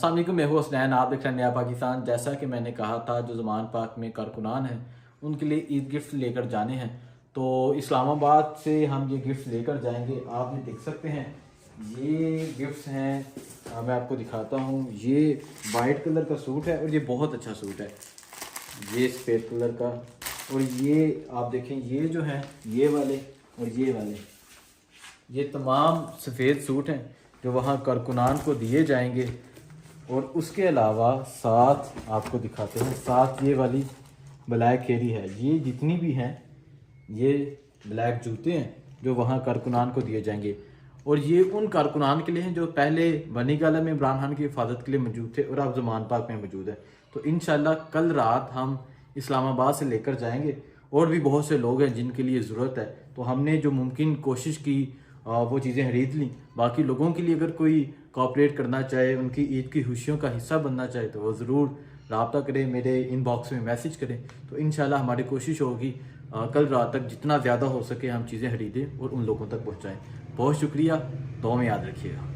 अस्सलाम वालेकुम, मैं हूँ हसनैन, आप देख रहे हैं नया पाकिस्तान। जैसा कि मैंने कहा था, जो ज़मान पाक में कारकुनान हैं उनके लिए ईद गिफ्ट लेकर जाने हैं, तो इस्लामाबाद से हम ये गिफ्ट लेकर जाएंगे। आप ये देख सकते हैं, ये गिफ्ट्स हैं। मैं आपको दिखाता हूँ। ये वाइट कलर का सूट है और ये बहुत अच्छा सूट है, ये सफ़ेद कलर का। और ये आप देखें, ये जो है ये वाले और ये वाले, ये तमाम सफ़ेद सूट हैं जो वहाँ कारकुनान को दिए जाएंगे। और उसके अलावा साथ आपको दिखाते हैं, साथ ये वाली ब्लैक खेरी है। ये जितनी भी हैं ये ब्लैक जूते हैं जो वहाँ कारकुनान को दिए जाएंगे। और ये उन कारकुनान के लिए हैं जो पहले बनी गाला में इमरान खान की हिफाजत के लिए मौजूद थे और अब ज़मान पाक में मौजूद है। तो इंशाल्लाह कल रात हम इस्लामाबाद से लेकर जाएंगे। और भी बहुत से लोग हैं जिनके लिए ज़रूरत है, तो हमने जो मुमकिन कोशिश की वो चीज़ें खरीद ली। बाकी लोगों के लिए अगर कोई कोऑपरेट करना चाहे, उनकी ईद की खुशियों का हिस्सा बनना चाहे, तो वो ज़रूर रब्ता करें, मेरे इनबॉक्स में मैसेज करें। तो इंशाल्लाह हमारी कोशिश होगी कल रात तक जितना ज़्यादा हो सके हम चीज़ें खरीदें और उन लोगों तक पहुँचाएँ। बहुत शुक्रिया, दुआ में याद रखिएगा।